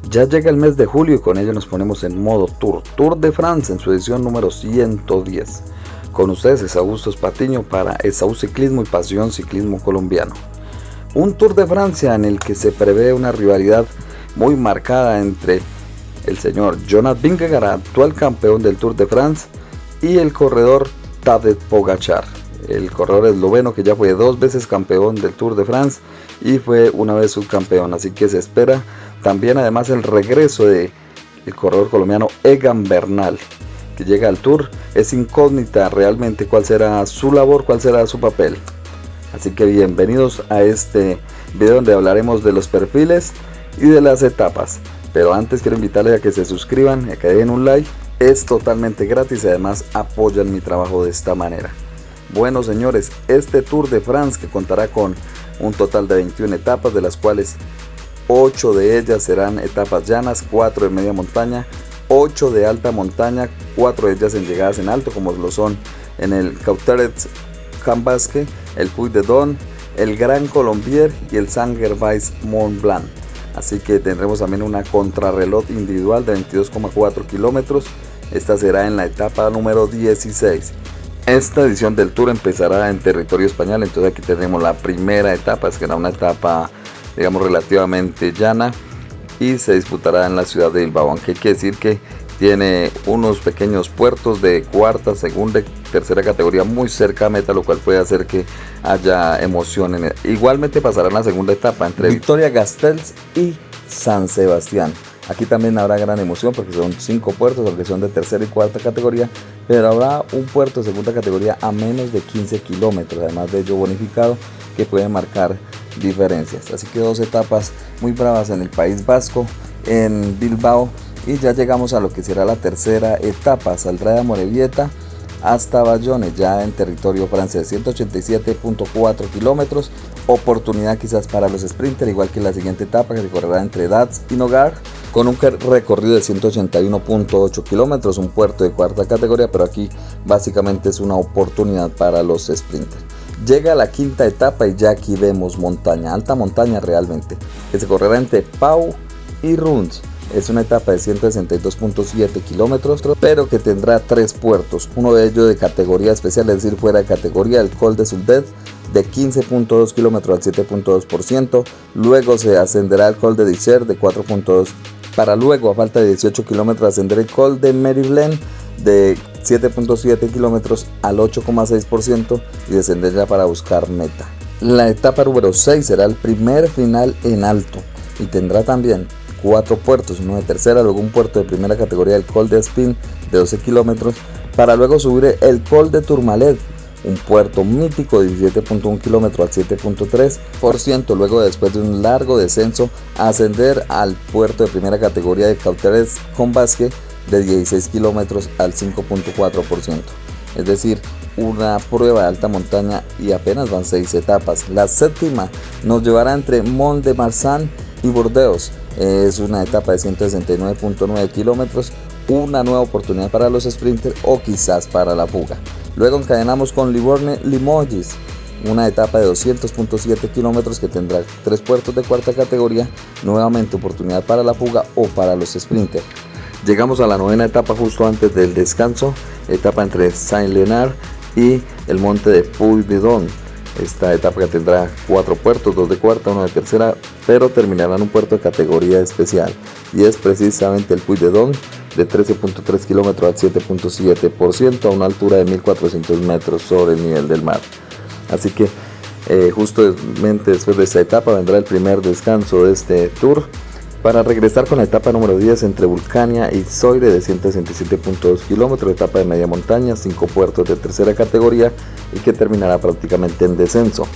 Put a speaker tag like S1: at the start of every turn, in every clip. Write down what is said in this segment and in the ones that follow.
S1: Ya llega el mes de julio y con ello nos ponemos en modo Tour. Tour de France en su edición número 110. Con ustedes es Augusto Patiño para Esaú Ciclismo y Pasión Ciclismo Colombiano. Un Tour de Francia en el que se prevé una rivalidad muy marcada entre el señor Jonas Vingegaard, actual campeón del Tour de France, y el corredor Tadej Pogačar, el corredor esloveno que ya fue 2 veces campeón del Tour de France y fue una vez subcampeón. Así que se espera también además el regreso del corredor colombiano Egan Bernal, que llega al Tour. Es incógnita realmente cuál será su labor, cuál será su papel. Así que bienvenidos a este video donde hablaremos de los perfiles y de las etapas. Pero antes quiero invitarles a que se suscriban y a que den un like. Es totalmente gratis y además apoyan mi trabajo de esta manera. Bueno señores, este Tour de France que contará con un total de 21 etapas, de las cuales 8 de ellas serán etapas llanas, 4 de media montaña, 8 de alta montaña, 4 de ellas en llegadas en alto, como lo son en el Cauterets-Camp Basque, el Puy de Dôme, el Gran Colombier y el Saint-Gervais Mont Blanc. Así que tendremos también una contrarreloj individual de 22,4 kilómetros. Esta será en la etapa número 16. Esta edición del Tour empezará en territorio español, entonces aquí tenemos la primera etapa, será una etapa digamos relativamente llana y se disputará en la ciudad de Bilbao, aunque hay que decir que tiene unos pequeños puertos de cuarta, segunda y tercera categoría muy cerca a meta, lo cual puede hacer que haya emoción. Igualmente pasará en la segunda etapa entre Vitoria-Gasteiz y San Sebastián. Aquí también habrá gran emoción porque son 5 puertos, aunque son de tercera y cuarta categoría, pero habrá un puerto de segunda categoría a menos de 15 kilómetros, además de ello bonificado, que puede marcar diferencias. Así que 2 etapas muy bravas en el País Vasco, en Bilbao, y ya llegamos a lo que será la tercera etapa. Saldrá de Amorebieta hasta Bayonne, ya en territorio francés, 187.4 kilómetros. Oportunidad quizás para los sprinters, igual que la siguiente etapa que recorrerá entre Dax y Nogar, con un recorrido de 181.8 kilómetros, un puerto de cuarta categoría, pero aquí básicamente es una oportunidad para los sprinters. Llega la quinta etapa y ya aquí vemos montaña, alta montaña realmente, que se correrá entre Pau y Reims. Es una etapa de 162.7 kilómetros, pero que tendrá 3 puertos, uno de ellos de categoría especial, es decir, fuera de categoría, el Col de Suldet, de 15.2 kilómetros al 7.2%, luego se ascenderá al Col de Dicer de 4.2, para luego a falta de 18 kilómetros ascender el Col de Meriblen de 7.7 kilómetros al 8.6% y descender ya para buscar meta. La etapa número 6 será el primer final en alto y tendrá también 4 puertos, uno de tercera, luego un puerto de primera categoría, el Col de Espín de 12 kilómetros, para luego subir el Col de Tourmalet, un puerto mítico de 17.1 kilómetros al 7.3%, luego después de un largo descenso ascender al puerto de primera categoría de Cauterets-Camp Basque de 16 kilómetros al 5.4%, es decir, una prueba de alta montaña y apenas van 6 etapas. La séptima nos llevará entre Mont de Marsan y Burdeos, es una etapa de 169.9 kilómetros, una nueva oportunidad para los sprinters o quizás para la fuga. Luego encadenamos con Livorno-Limoges, una etapa de 200.7 kilómetros que tendrá 3 puertos de cuarta categoría, nuevamente oportunidad para la fuga o para los sprinters. Llegamos a la novena etapa justo antes del descanso, etapa entre Saint-Léonard y el monte de Puy de Dôme. Esta etapa que tendrá 4 puertos, 2 de cuarta, 1 de tercera, pero terminará en un puerto de categoría especial y es precisamente el Puy de Dôme de 13.3 kilómetros al 7.7% a una altura de 1400 metros sobre el nivel del mar. Así que justamente después de esta etapa vendrá el primer descanso de este tour para regresar con la etapa número 10 entre Vulcania y Soire de 167.2 kilómetros, etapa de media montaña, 5 puertos de tercera categoría y que terminará prácticamente en descenso.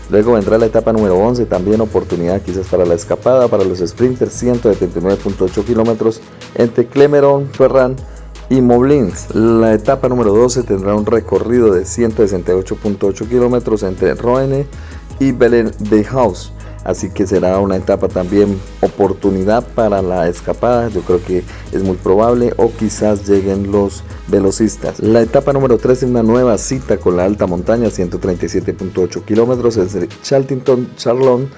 S1: Luego vendrá la etapa número 11, también oportunidad quizás para la escapada para los sprinters, 179.8 kilómetros entre Clermont-Ferrand y Moulins. La etapa número 12 tendrá un recorrido de 168.8 kilómetros entre Roene y Belen-de-Haus. Así que será una etapa también oportunidad para la escapada, yo creo que es muy probable, o quizás lleguen los velocistas. La etapa número 3 es una nueva cita con la alta montaña, 137.8 kilómetros entre Chaltington, Charlon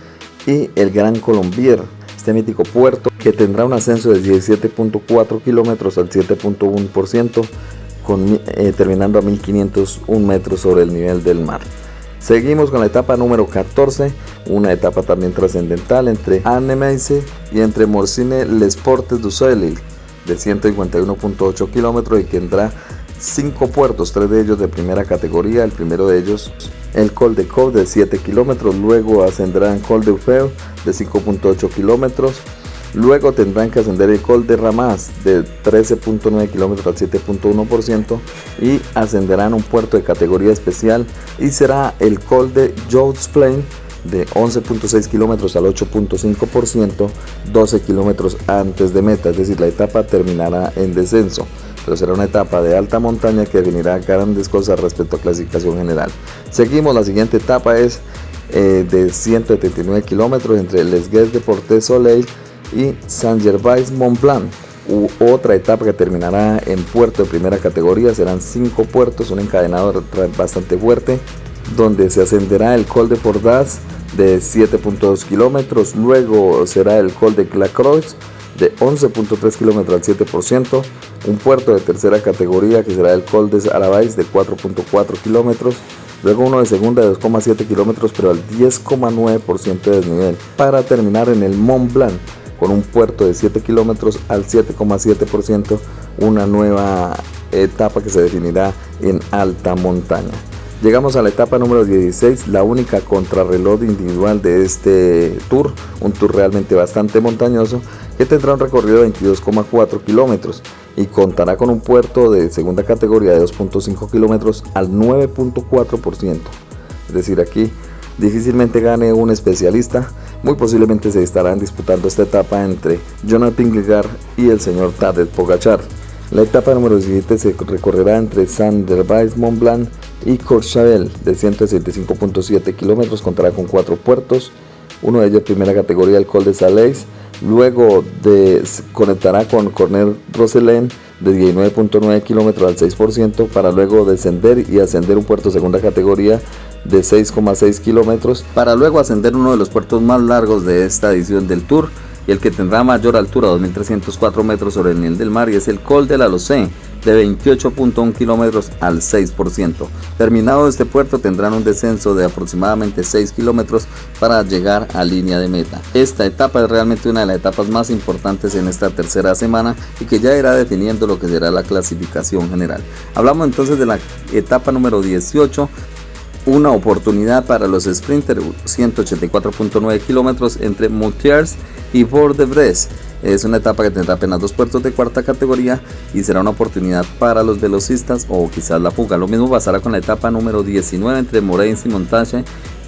S1: y el Gran Colombier. este mítico puerto, que tendrá un ascenso de 17.4 kilómetros al 7.1%, terminando a 1501 metros sobre el nivel del mar. Seguimos con la etapa número 14, una etapa también trascendental entre Annemasse y entre Morzine-les Portes du Soleil, de 151.8 kilómetros, y que tendrá 5 puertos, 3 de ellos de primera categoría. El primero de ellos, el Col de Caux, de 7 kilómetros, luego ascenderán Col de Ufeu de 5.8 kilómetros, luego tendrán que ascender el Col de Ramas de 13.9 kilómetros al 7.1%, y ascenderán un puerto de categoría especial, y será el Col de Joules Plain de 11.6 kilómetros al 8.5%, 12 kilómetros antes de meta, es decir, la etapa terminará en descenso, pero será una etapa de alta montaña que definirá grandes cosas respecto a clasificación general. Seguimos, la siguiente etapa es de 179 kilómetros entre Les Guets de Portes Soleil y Saint-Gervais-Mont-Blanc, otra etapa que terminará en puerto de primera categoría. Serán 5 puertos, un encadenado bastante fuerte, donde se ascenderá el Col de Pordas de 7.2 kilómetros, luego será el Col de La Croix de 11.3 kilómetros al 7%, un puerto de tercera categoría que será el Col de Arabais de 4.4 kilómetros, luego uno de segunda de 2.7 kilómetros pero al 10.9% de desnivel, para terminar en el Mont Blanc con un puerto de 7 kilómetros al 7.7%, una nueva etapa que se definirá en alta montaña. Llegamos a la etapa número 16, la única contrarreloj individual de este tour, un tour realmente bastante montañoso, que tendrá un recorrido de 22.4 kilómetros y contará con un puerto de segunda categoría de 2.5 kilómetros al 9.4%. Es decir, aquí difícilmente gane un especialista. Muy posiblemente se estarán disputando esta etapa entre Jonathan Vingegaard y el señor Tadej Pogačar. La etapa número 17 se recorrerá entre Saint-Gervais-Mont-Blanc y Courchevel de 165.7 kilómetros, contará con 4 puertos, uno de ellos primera categoría, el Col de Salais, luego conectará con Cornet-Roselén de 19.9 kilómetros al 6%, para luego descender y ascender un puerto segunda categoría de 6.6 kilómetros, para luego ascender uno de los puertos más largos de esta edición del Tour y el que tendrá mayor altura, 2.304 metros sobre el nivel del mar, y es el Col de la Loze de 28.1 kilómetros al 6%. Terminado este puerto tendrán un descenso de aproximadamente 6 kilómetros para llegar a línea de meta. Esta etapa es realmente una de las etapas más importantes en esta tercera semana y que ya irá definiendo lo que será la clasificación general. Hablamos entonces de la etapa número 18, una oportunidad para los sprinters, 184.9 kilómetros entre Moutiers y Fort-de-Bresse. Es una etapa que tendrá apenas 2 puertos de cuarta categoría y será una oportunidad para los velocistas o quizás la fuga. Lo mismo pasará con la etapa número 19 entre Moraines y Montage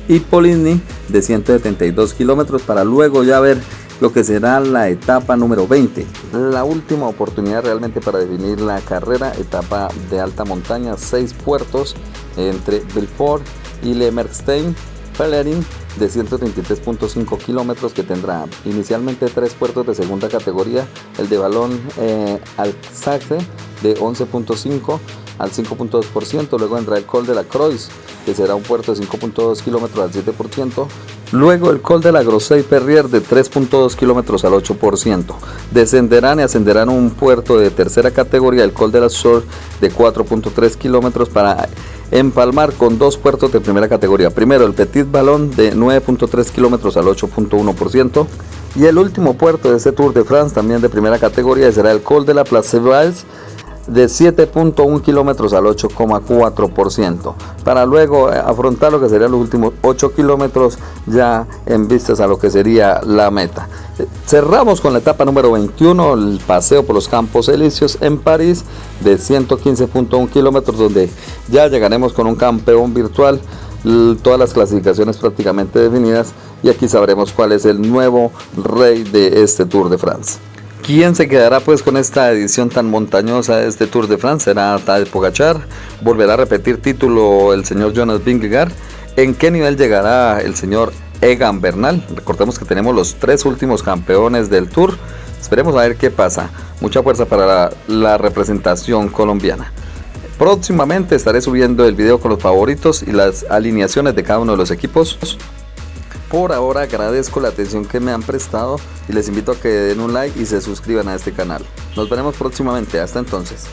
S1: y Poligny de 172 kilómetros, para luego ya ver lo que será la etapa número 20, la última oportunidad realmente para definir la carrera, etapa de alta montaña, 6 puertos entre Belfort y Le Merckstein-Pellerin de 133.5 kilómetros, que tendrá inicialmente 3 puertos de segunda categoría, el de Ballon-Alsace de 11.5 al 5.2%, luego vendrá el Col de la Croix, que será un puerto de 5.2 kilómetros al 7%, luego el Col de la Groseille-Perrier de 3.2 kilómetros al 8%, descenderán y ascenderán un puerto de tercera categoría, el Col de la Source de 4.3 kilómetros, para empalmar con 2 puertos de primera categoría, primero el Petit Ballon de 9.3 kilómetros al 8.1%, y el último puerto de este Tour de France también de primera categoría será el Col de la Place Valls de 7.1 kilómetros al 8.4%, para luego afrontar lo que serían los últimos 8 kilómetros ya en vistas a lo que sería la meta. Cerramos con la etapa número 21, el paseo por los Campos Elíseos en París de 115.1 kilómetros, donde ya llegaremos con un campeón virtual, todas las clasificaciones prácticamente definidas, y aquí sabremos cuál es el nuevo rey de este Tour de France. ¿Quién se quedará pues con esta edición tan montañosa de este Tour de France? Será Tadej Pogačar. ¿Volverá a repetir título el señor Jonas Vingegaard? ¿En qué nivel llegará el señor Egan Bernal? Recordemos que tenemos los 3 últimos campeones del Tour. Esperemos a ver qué pasa. Mucha fuerza para la representación colombiana. Próximamente estaré subiendo el video con los favoritos y las alineaciones de cada uno de los equipos. Por ahora agradezco la atención que me han prestado y les invito a que den un like y se suscriban a este canal. Nos veremos próximamente, hasta entonces.